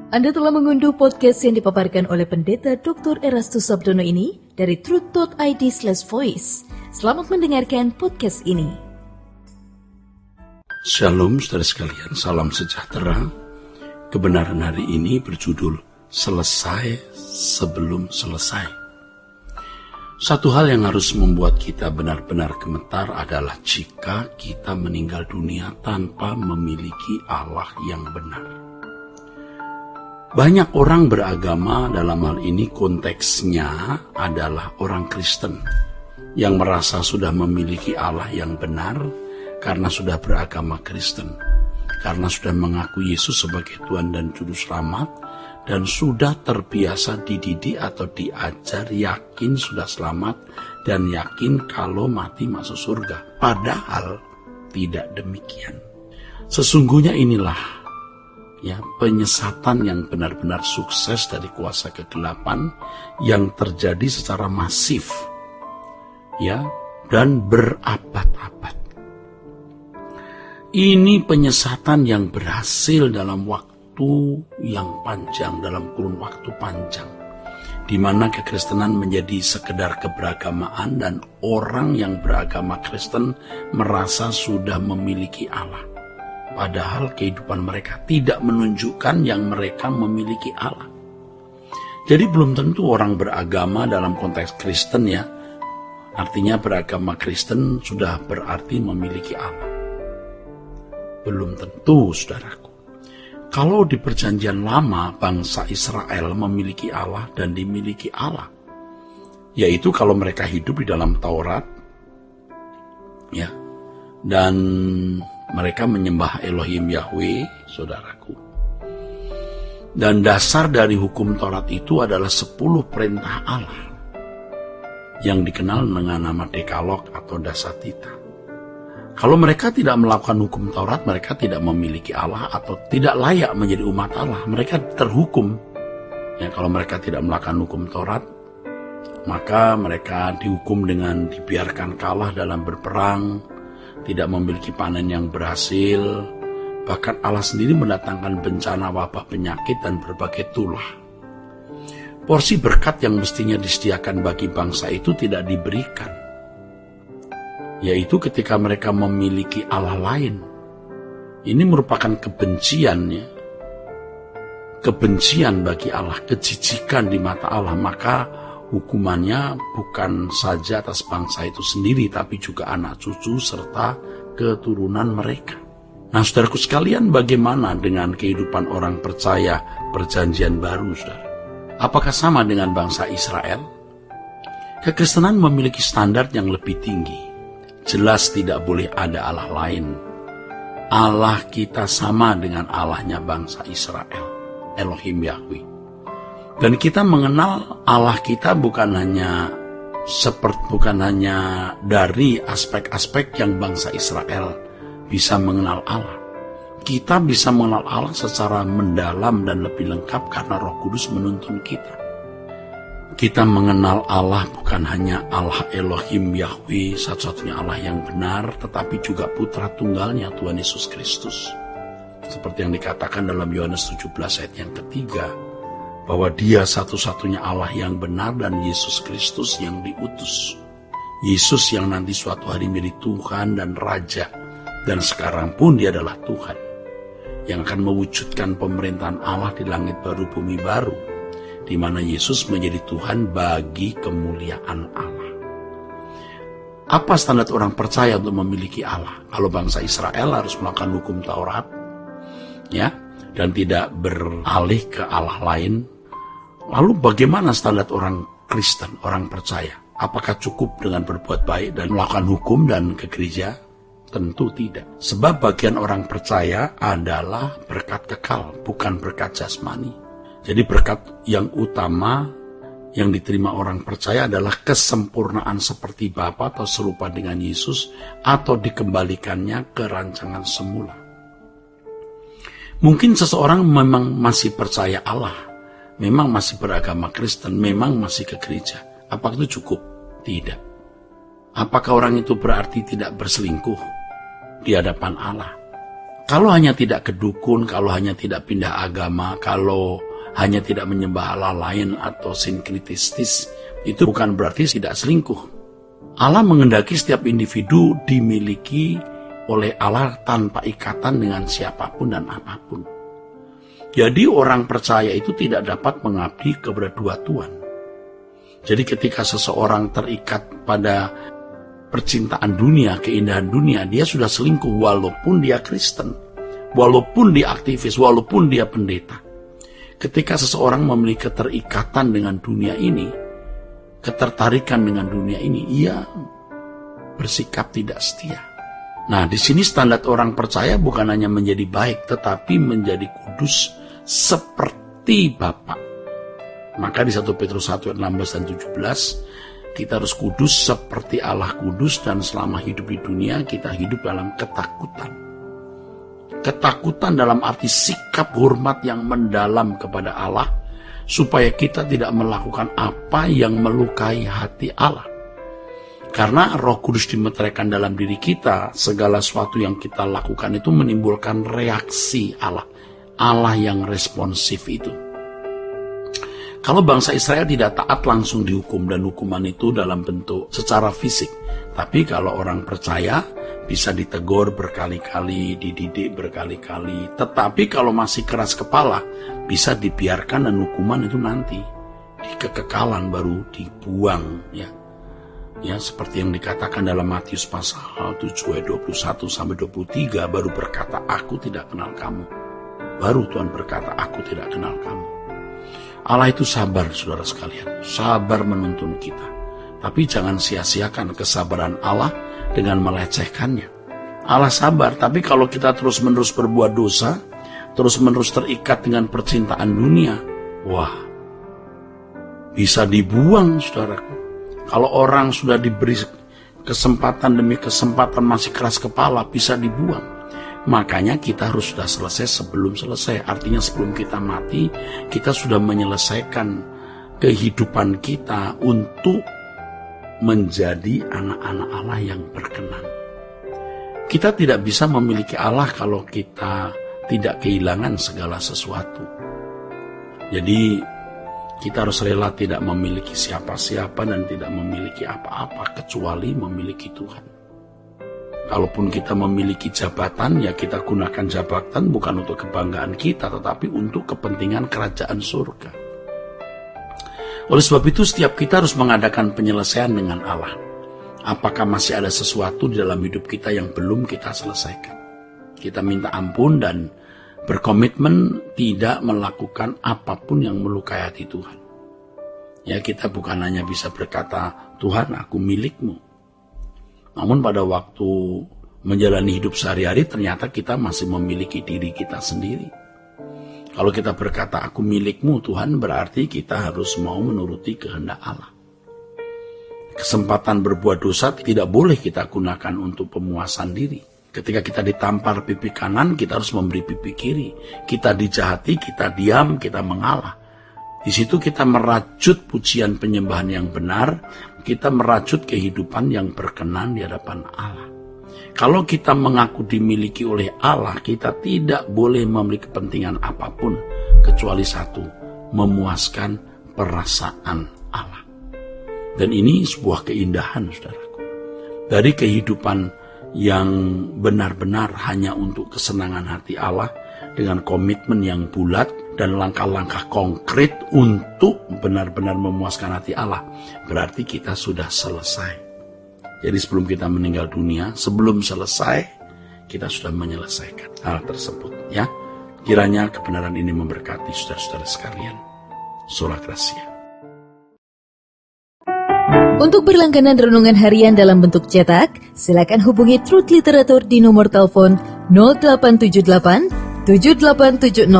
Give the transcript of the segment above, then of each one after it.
Anda telah mengunduh podcast yang dipaparkan oleh Pendeta Dr. Erastus Sabdono ini dari truth.id/voice. Selamat mendengarkan podcast ini. Shalom saudara sekalian, salam sejahtera. Kebenaran hari ini berjudul Selesai Sebelum Selesai. Satu hal yang harus membuat kita benar-benar gemetar adalah jika kita meninggal dunia tanpa memiliki Allah yang benar. Banyak orang beragama, dalam hal ini konteksnya adalah orang Kristen yang merasa sudah memiliki Allah yang benar karena sudah beragama Kristen, karena sudah mengaku Yesus sebagai Tuhan dan Juru Selamat, dan sudah terbiasa dididik atau diajar yakin sudah selamat dan yakin kalau mati masuk surga. Padahal tidak demikian. Sesungguhnya inilah penyesatan yang benar-benar sukses dari kuasa kegelapan yang terjadi secara masif dan berabad-abad. Ini penyesatan yang berhasil dalam waktu yang panjang, dalam kurun waktu panjang, di mana kekristenan menjadi sekedar keberagamaan dan orang yang beragama Kristen merasa sudah memiliki Allah. Padahal kehidupan mereka tidak menunjukkan yang mereka memiliki Allah. Jadi belum tentu orang beragama dalam konteks Kristen artinya beragama Kristen sudah berarti memiliki Allah. Belum tentu, saudaraku. Kalau di perjanjian lama bangsa Israel memiliki Allah dan dimiliki Allah, yaitu kalau mereka hidup di dalam Taurat, dan mereka menyembah Elohim Yahweh, saudaraku. Dan dasar dari hukum Taurat itu adalah 10 perintah Allah yang dikenal dengan nama Dekalog atau Dasatita. Kalau mereka tidak melakukan hukum Taurat, mereka tidak memiliki Allah atau tidak layak menjadi umat Allah. Mereka terhukum. Kalau mereka tidak melakukan hukum Taurat, maka mereka dihukum dengan dibiarkan kalah dalam berperang, tidak memiliki panen yang berhasil. Bahkan Allah sendiri mendatangkan bencana, wabah, penyakit, dan berbagai tulah. Porsi berkat yang mestinya disediakan bagi bangsa itu tidak diberikan, yaitu ketika mereka memiliki Allah lain. Ini merupakan kebencian bagi Allah, kejijikan di mata Allah. Maka hukumannya bukan saja atas bangsa itu sendiri, tapi juga anak cucu serta keturunan mereka. Nah, saudaraku sekalian, bagaimana dengan kehidupan orang percaya perjanjian baru, saudara? Apakah sama dengan bangsa Israel? Kekristenan memiliki standar yang lebih tinggi. Jelas tidak boleh ada Allah lain. Allah kita sama dengan Allahnya bangsa Israel, Elohim Yahweh. Dan kita mengenal Allah kita bukan hanya dari aspek-aspek yang bangsa Israel bisa mengenal Allah. Kita bisa mengenal Allah secara mendalam dan lebih lengkap karena Roh Kudus menuntun kita. Kita mengenal Allah bukan hanya Allah Elohim Yahweh, satu-satunya Allah yang benar, tetapi juga putra tunggalnya Tuhan Yesus Kristus. Seperti yang dikatakan dalam Yohanes 17 ayat yang ketiga, bahwa Dia satu-satunya Allah yang benar dan Yesus Kristus yang diutus. Yesus yang nanti suatu hari menjadi Tuhan dan Raja, dan sekarang pun Dia adalah Tuhan, yang akan mewujudkan pemerintahan Allah di langit baru, bumi baru, di mana Yesus menjadi Tuhan bagi kemuliaan Allah. Apa standar orang percaya untuk memiliki Allah? Kalau bangsa Israel harus melakukan hukum Taurat, dan tidak beralih ke Allah lain. Lalu bagaimana standar orang Kristen, orang percaya? Apakah cukup dengan berbuat baik dan melakukan hukum dan ke gereja? Tentu tidak. Sebab bagian orang percaya adalah berkat kekal, bukan berkat jasmani. Jadi berkat yang utama yang diterima orang percaya adalah kesempurnaan seperti Bapa atau serupa dengan Yesus, atau dikembalikannya ke rancangan semula. Mungkin seseorang memang masih percaya Allah, memang masih beragama Kristen, memang masih ke gereja. Apakah itu cukup? Tidak. Apakah orang itu berarti tidak berselingkuh di hadapan Allah? Kalau hanya tidak kedukun, kalau hanya tidak pindah agama, kalau hanya tidak menyembah Allah lain atau sinkritistis, itu bukan berarti tidak selingkuh. Allah mengendaki setiap individu dimiliki oleh Allah tanpa ikatan dengan siapapun dan apapun. Jadi orang percaya itu tidak dapat mengabdi kepada dua tuan. Jadi ketika seseorang terikat pada percintaan dunia, keindahan dunia, dia sudah selingkuh walaupun dia Kristen, walaupun dia aktivis, walaupun dia pendeta. Ketika seseorang memiliki keterikatan dengan dunia ini, ketertarikan dengan dunia ini, ia bersikap tidak setia. Nah, di sini standar orang percaya bukan hanya menjadi baik, tetapi menjadi kudus seperti Bapa. Maka di 1 Petrus 1 ayat 16 dan 17, kita harus kudus seperti Allah kudus, dan selama hidup di dunia kita hidup dalam ketakutan. Ketakutan dalam arti sikap hormat yang mendalam kepada Allah, supaya kita tidak melakukan apa yang melukai hati Allah. Karena Roh Kudus dimeteraikan dalam diri kita, segala sesuatu yang kita lakukan itu menimbulkan reaksi Allah. Allah yang responsif itu. Kalau bangsa Israel tidak taat, langsung dihukum, dan hukuman itu dalam bentuk secara fisik. Tapi kalau orang percaya bisa ditegur berkali-kali, dididik berkali-kali. Tetapi kalau masih keras kepala, bisa dibiarkan dan hukuman itu nanti di kekekalan baru dibuang, ya. Ya, seperti yang dikatakan dalam Matius pasal 7 ayat 21 sampai 23, baru berkata, "Aku tidak kenal kamu." Baru Tuhan berkata, "Aku tidak kenal kamu." Allah itu sabar, saudara sekalian, sabar menuntun kita. Tapi jangan sia-siakan kesabaran Allah dengan melecehkannya. Allah sabar, tapi kalau kita terus-menerus berbuat dosa, terus-menerus terikat dengan percintaan dunia, wah, bisa dibuang, saudaraku. Kalau orang sudah diberi kesempatan demi kesempatan masih keras kepala, bisa dibuang. Makanya kita harus sudah selesai sebelum selesai. Artinya sebelum kita mati, kita sudah menyelesaikan kehidupan kita untuk menjadi anak-anak Allah yang berkenan. Kita tidak bisa memiliki Allah kalau kita tidak kehilangan segala sesuatu. Jadi kita harus rela tidak memiliki siapa-siapa dan tidak memiliki apa-apa kecuali memiliki Tuhan. Kalaupun kita memiliki jabatan, ya kita gunakan jabatan bukan untuk kebanggaan kita, tetapi untuk kepentingan kerajaan surga. Oleh sebab itu, setiap kita harus mengadakan penyelesaian dengan Allah. Apakah masih ada sesuatu di dalam hidup kita yang belum kita selesaikan? Kita minta ampun dan berkomitmen tidak melakukan apapun yang melukai hati Tuhan. Ya, kita bukan hanya bisa berkata, "Tuhan, aku milikmu." Namun pada waktu menjalani hidup sehari-hari, ternyata kita masih memiliki diri kita sendiri. Kalau kita berkata, "Aku milikmu Tuhan," berarti kita harus mau menuruti kehendak Allah. Kesempatan berbuat dosa tidak boleh kita gunakan untuk pemuasan diri. Ketika kita ditampar pipi kanan, kita harus memberi pipi kiri. Kita dijahati, kita diam, kita mengalah. Di situ kita merajut pujian penyembahan yang benar, kita merajut kehidupan yang berkenan di hadapan Allah. Kalau kita mengaku dimiliki oleh Allah, kita tidak boleh memiliki kepentingan apapun, kecuali satu, memuaskan perasaan Allah. Dan ini sebuah keindahan, saudaraku. Dari kehidupan yang benar-benar hanya untuk kesenangan hati Allah, dengan komitmen yang bulat dan langkah-langkah konkret untuk benar-benar memuaskan hati Allah, berarti kita sudah selesai. Jadi sebelum kita meninggal dunia, sebelum selesai, kita sudah menyelesaikan hal tersebut, ya. Kiranya kebenaran ini memberkati saudara-saudara sekalian. Sola Gracia. Untuk berlangganan renungan harian dalam bentuk cetak, silakan hubungi Truth Literatur di nomor telepon 0878 7870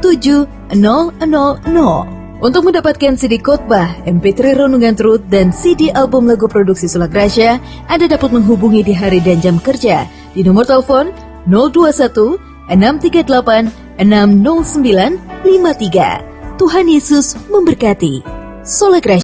7000. Untuk mendapatkan CD khotbah, MP3 renungan Truth, dan CD album lagu produksi Sola Gracia, Anda dapat menghubungi di hari dan jam kerja di nomor telepon 021 638 60953. Tuhan Yesus memberkati. Sola Gracia.